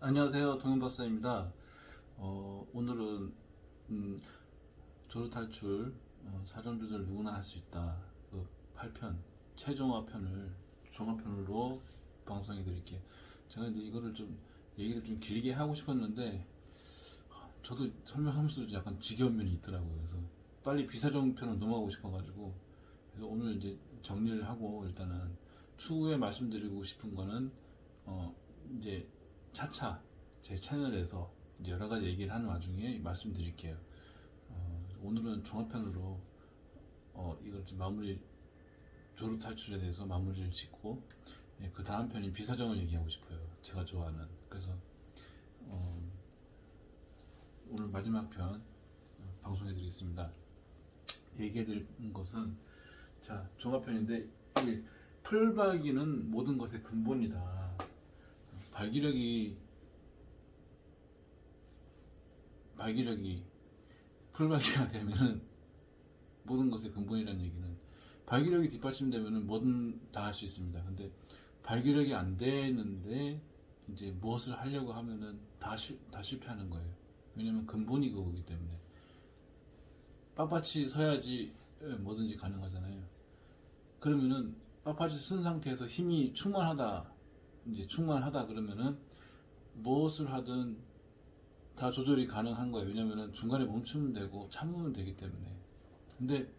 안녕하세요, 동현박사입니다. 오늘은 조루탈출 사전조절 누구나 할 수 있다 그 8편 최종화편을 종합편으로 방송해 드릴게요. 제가 이제 이거를 좀 얘기를 좀 길게 하고 싶었는데 저도 설명하면서도 약간 지겨운 면이 있더라고요. 그래서 빨리 비사정편으로 넘어가고 싶어가지고 그래서 오늘 이제 정리를 하고 일단은 추후에 말씀드리고 싶은 거는 이제 차차 제 채널에서 이제 여러 가지 얘기를 하는 와중에 말씀드릴게요. 오늘은 종합편으로 이걸 좀 마무리 조루 탈출에 대해서 마무리를 짓고 그 다음 편인 비사정을 얘기하고 싶어요. 제가 좋아하는. 그래서 오늘 마지막 편 방송해드리겠습니다. 얘기해드릴 것은 자 종합편인데 풀발기는 모든 것의 근본이다. 발기력이 풀발기가 되면은 모든 것의 근본이라는 얘기는 발기력이 뒷받침되면은 뭐든 다 할 수 있습니다. 근데 발기력이 안 되는데 이제 무엇을 하려고 하면은 다 실패하는 거예요. 왜냐면 근본이 그거기 때문에 빳빳이 서야지 뭐든지 가능하잖아요. 그러면은 빳빳이 쓴 상태에서 힘이 충만하다 그러면은 무엇을 하든 다 조절이 가능한 거예요. 왜냐면은 중간에 멈추면 되고 참으면 되기 때문에. 근데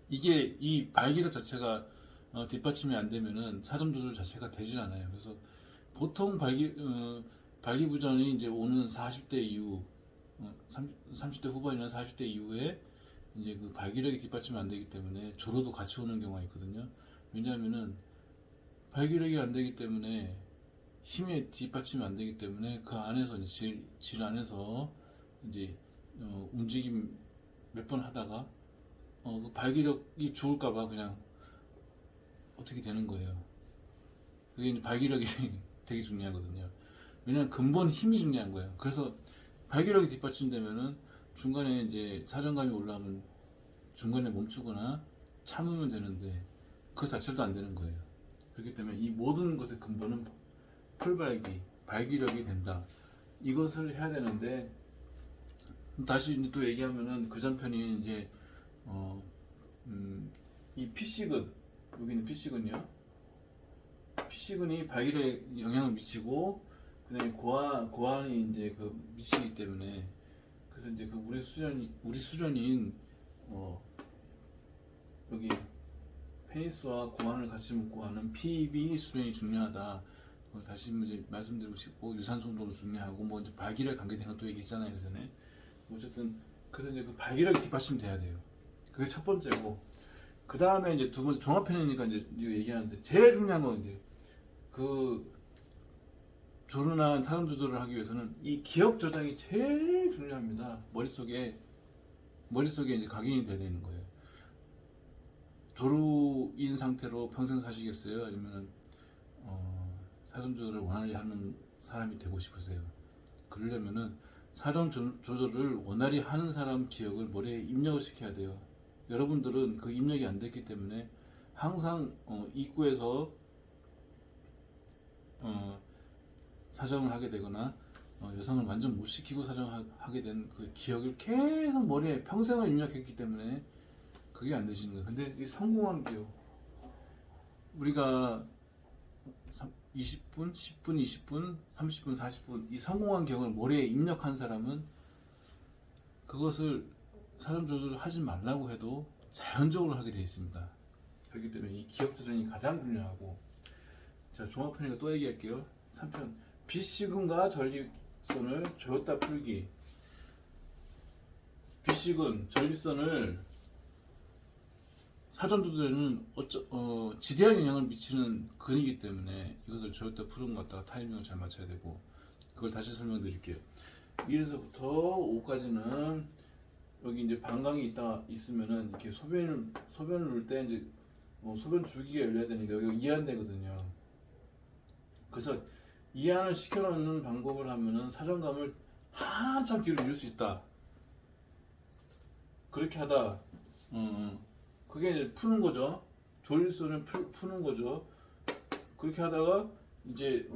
이게 이 발기력 자체가 뒷받침이 안 되면은 사전 조절 자체가 되질 않아요. 그래서 보통 발기부전이 이제 오는 40대 이후, 30대 후반이나 40대 이후에 이제 그 발기력이 뒷받침이 안 되기 때문에 조로도 같이 오는 경우가 있거든요. 왜냐하면은 발기력이 안 되기 때문에 힘에 뒷받침이 안 되기 때문에 그 안에서 이제 질 안에서 이제 움직임 몇 번 하다가 그 발기력이 죽을까봐 그냥 어떻게 되는 거예요. 그게 이제 발기력이 되게 중요하거든요. 왜냐면 근본 힘이 중요한 거예요. 그래서 발기력이 뒷받침되면은 중간에 이제 사정감이 올라오면 중간에 멈추거나 참으면 되는데 그 자체도 안 되는 거예요. 그렇기 때문에 이 모든 것의 근본은 발기력이 된다. 이것을 해야 되는데 다시 또 얘기하면은 그 전편이 이제 이 피식은 여기는 피식은이 발기력에 영향을 미치고 그다음에 고환이 이제 그 미치기 때문에 그래서 이제 그 우리 수련인 여기 페니스와 고환을 같이 묶고 하는 PB 수련이 중요하다. 다시 이제 말씀드리고 싶고 유산소 운동도 중요하고 뭐 이제 발기력 관계된 것도 얘기했잖아요 그 전에. 어쨌든 그래서 이제 그 발기력이 뒷받침 돼야 돼요. 그게 첫 번째고 그 다음에 이제 두 번째 종합편이니까 이제 얘기하는데 제일 중요한 건 이제 그 조른한 사람 조절을 하기 위해서는 이 기억 저장이 제일 중요합니다. 머릿속에 이제 각인이 돼야 되는 거예요. 조루인 상태로 평생 사시겠어요? 아니면 사전 조절을 원활히 하는 사람이 되고 싶으세요? 그러려면은 사전 조절을 원활히 하는 사람 기억을 머리에 입력을 시켜야 돼요. 여러분들은 그 입력이 안 됐기 때문에 항상 입구에서 사정을 하게 되거나 여성을 완전 못 시키고 사정하게 된 그 기억을 계속 머리에 평생을 입력했기 때문에 그게 안 되시는 거예요. 근데 이 성공한 기억 우리가 20분, 10분, 20분, 30분, 40분 이 성공한 기억을 머리에 입력한 사람은 그것을 사전 조절을 하지 말라고 해도 자연적으로 하게 되어 있습니다. 그렇기 때문에 이 기억 조절이 가장 중요하고 자 종합편이니까 또 얘기할게요. 3편 비식은과 전립선을 조였다 풀기. 비식은 전립선을 사전 조절에는 지대한 영향을 미치는 근이기 때문에 이것을 조였다 푸는 것 같다가 타이밍을 잘 맞춰야 되고 그걸 다시 설명드릴게요. 1에서부터 5까지는 여기 이제 방광이 있으면은 이렇게 소변을 넣을 때 이제 소변 주기가 열려야 되니까 여기가 이완되거든요. 그래서 이완을 시켜놓는 방법을 하면은 사정감을 한참 뒤로 미룰 수 있다. 그렇게 하다 그게 이제 푸는 거죠. 졸릴선을 푸는 거죠. 그렇게 하다가 이제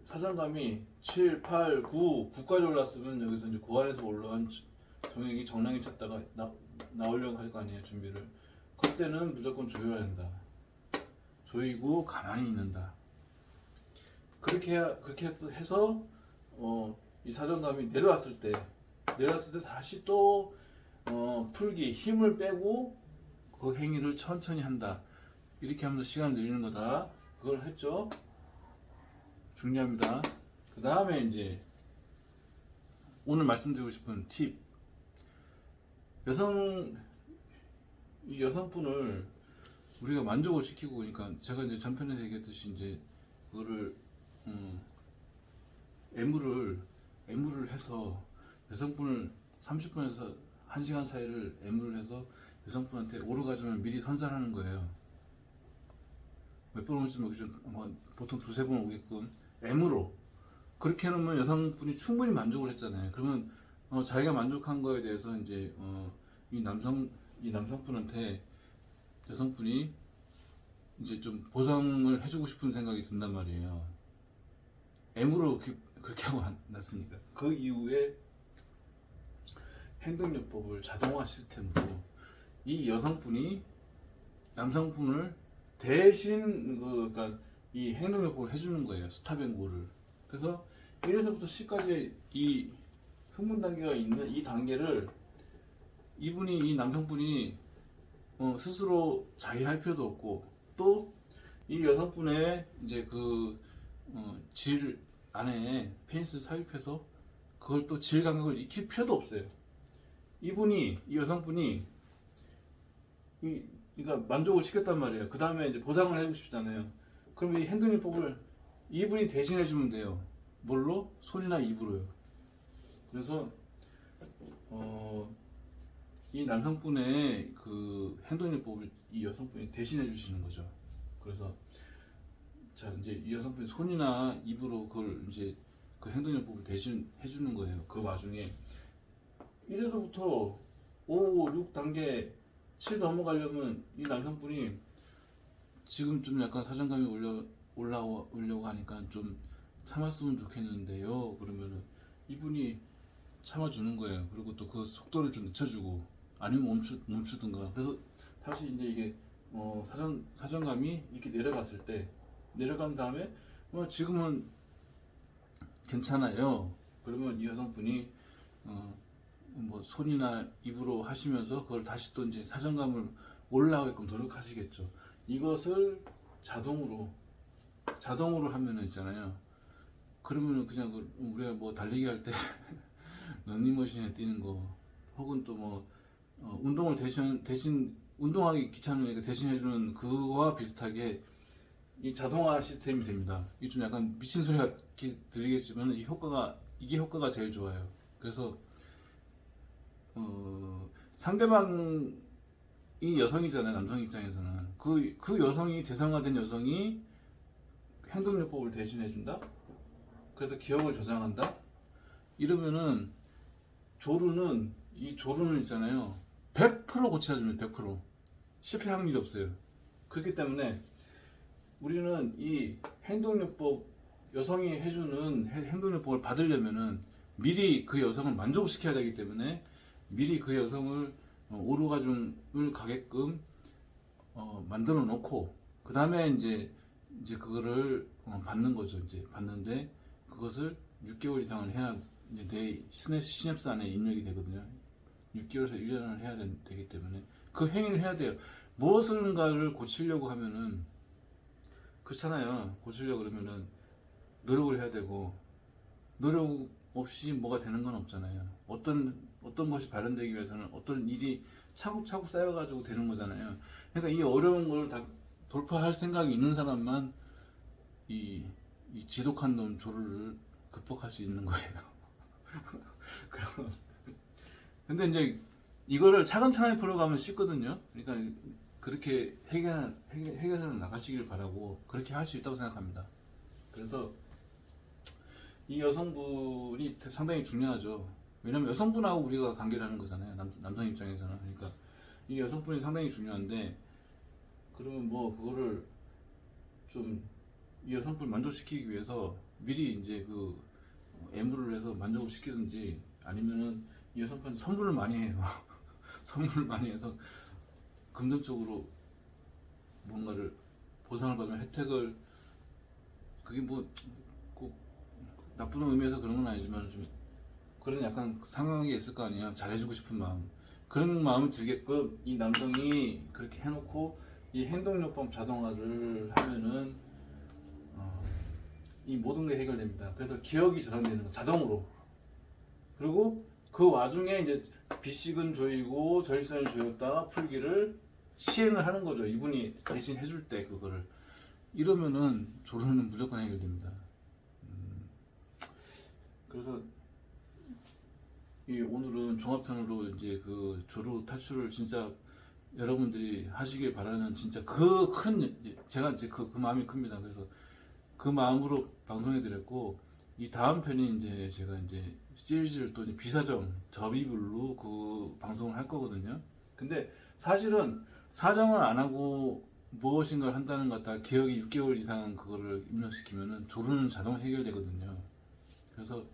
사정감이 7, 8, 9까지 올랐으면 여기서 이제 고안에서 올라온 정액이 정량이 찼다가 나오려고 할 거 아니에요, 준비를. 그때는 무조건 조여야 한다. 조이고 가만히 있는다. 그렇게 해서 이 사정감이 내려왔을 때 다시 또 풀기, 힘을 빼고 그 행위를 천천히 한다. 이렇게 하면서 시간을 늘리는 거다. 그걸 했죠. 중요합니다. 그 다음에 이제 오늘 말씀드리고 싶은 팁. 이 여성분을 우리가 만족을 시키고, 그러니까 제가 이제 전편에 얘기했듯이 이제 그거를 애무를 해서 여성분을 30분에서 1시간 사이를 애무를 해서 여성분한테 오르가즘을 미리 선사하는 거예요. 몇 번 올지 모르겠지만 보통 두세 번 오게끔 애무로 그렇게 해놓으면 여성분이 충분히 만족을 했잖아요. 그러면 자기가 만족한 거에 대해서 이제 이 남성분한테 여성분이 이제 좀 보상을 해주고 싶은 생각이 든단 말이에요. M으로 그렇게 하고 났으니까. 그 이후에 행동요법을 자동화 시스템으로 이 여성분이 남성분을 대신 그러니까 이 행동요법을 해주는 거예요. 스탑앤고를. 그래서 1에서부터 10까지 이 흥분 단계가 있는 이 단계를 이 남성분이 스스로 자위할 필요도 없고, 또 이 여성분의 이제 질 안에 페니스를 삽입해서 그걸 또 질 간격을 익힐 필요도 없어요. 이 여성분이 그러니까 만족을 시켰단 말이에요. 그 다음에 이제 보상을 해주고 싶잖아요. 그럼 이 행동요법을 이분이 대신해주면 돼요. 뭘로? 손이나 입으로요. 그래서 이 남성분의 그 행동요법을 이 여성분이 대신해 주시는 거죠. 그래서 자 이제 이 여성분이 손이나 입으로 그걸 이제 그 행동요법을 대신 해주는 거예요. 그 와중에 1에서부터 5, 6단계 7 넘어가려면 이 남성분이 지금 좀 약간 사정감이 올라오려고 하니까 좀 참았으면 좋겠는데요. 그러면은 이분이 참아주는 거예요. 그리고 또 그 속도를 좀 늦춰주고 아니면 멈추든가. 그래서 다시 이제 이게 사정감이 이렇게 내려간 다음에 지금은 괜찮아요. 그러면 이 여성분이 손이나 입으로 하시면서 그걸 다시 또 이제 사정감을 올라가게끔 노력하시겠죠. 이것을 자동으로 하면은 있잖아요. 그러면은 그냥 우리가 달리기 할 때 런닝머신에 뛰는 거, 혹은 또 운동을 대신 운동하기 귀찮으니까 대신 해주는 그거와 비슷하게 이 자동화 시스템이 됩니다. 이게 좀 약간 미친 소리가 들리겠지만 이게 효과가 제일 좋아요. 그래서 상대방이 여성이잖아요. 남성 입장에서는 그 여성이 대상화된 여성이 행동요법을 대신해준다. 그래서 기억을 저장한다. 이러면은 조루는 있잖아요. 100% 고쳐줍니다. 100% 실패 확률이 없어요. 그렇기 때문에 우리는 이 행동요법, 여성이 해주는 행동요법을 받으려면은 미리 그 여성을 만족시켜야 되기 때문에 미리 그 여성을 오르가즘을 가게끔 만들어 놓고, 그 다음에 이제 그거를 받는 거죠. 이제 받는데 그것을 6개월 이상을 해야 이제 내 시냅스 안에 입력이 되거든요. 6개월에서 1년을 해야 되기 때문에 그 행위를 해야 돼요. 무엇인가를 고치려고 하면은 그렇잖아요. 고치려고 그러면은 노력을 해야 되고, 노력 없이 뭐가 되는 건 없잖아요. 어떤 것이 발현되기 위해서는 어떤 일이 차곡차곡 쌓여가지고 되는 거잖아요. 그러니까 이 어려운 걸 다 돌파할 생각이 있는 사람만 이 지독한 놈 조루를 극복할 수 있는 거예요. 근데 이제 이거를 차근차근히 풀어가면 쉽거든요. 그러니까 그렇게 해결해 나가시길 바라고, 그렇게 할 수 있다고 생각합니다. 그래서 이 여성분이 상당히 중요하죠. 왜냐면 여성분하고 우리가 관계를 하는 거잖아요. 남성 입장에서는. 그러니까 이 여성분이 상당히 중요한데, 그러면 그거를 좀 이 여성분을 만족시키기 위해서 미리 이제 그 애무를 해서 만족을 시키든지 아니면은 이 여성분 선물을 많이 해요. 선물을 많이 해서 금전적으로 뭔가를 보상을 받는 혜택을, 그게 뭐 꼭 나쁜 의미에서 그런 건 아니지만 좀 그런 약간 상황이 있을 거 아니에요. 잘해주고 싶은 마음, 그런 마음이 들게끔 이 남성이 그렇게 해놓고 이 행동요법 자동화를 하면은 이 모든 게 해결됩니다. 그래서 기억이 저장되는 거 자동으로. 그리고 그 와중에 이제 빚식은 조이고 전립선을 조였다가 풀기를 시행을 하는 거죠. 이분이 대신 해줄 때 그거를. 이러면은 조루는 무조건 해결됩니다. 그래서 오늘은 종합편으로 이제 그 조루 탈출을 진짜 여러분들이 하시길 바라는, 진짜 그 큰, 제가 이제 그 마음이 큽니다. 그래서 그 마음으로 방송해 드렸고, 이 다음 편이 이제 제가 이제 시리즈를 또 이제 비사정 접이별로 그 방송을 할 거거든요. 근데 사실은 사정을 안 하고 무엇인가를 한다는 것 같다 기억이 6개월 이상 그거를 입력시키면은 조루는 자동 해결되거든요. 그래서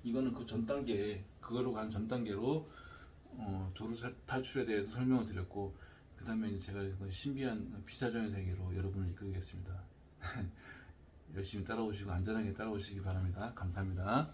이거는 그 전 단계, 그거로 간 전 단계로 조루 탈출에 대해서 설명을 드렸고, 그 다음에 이제 제가 그 신비한 비사정의 세계로 여러분을 이끌겠습니다. 열심히 따라오시고 안전하게 따라오시기 바랍니다. 감사합니다.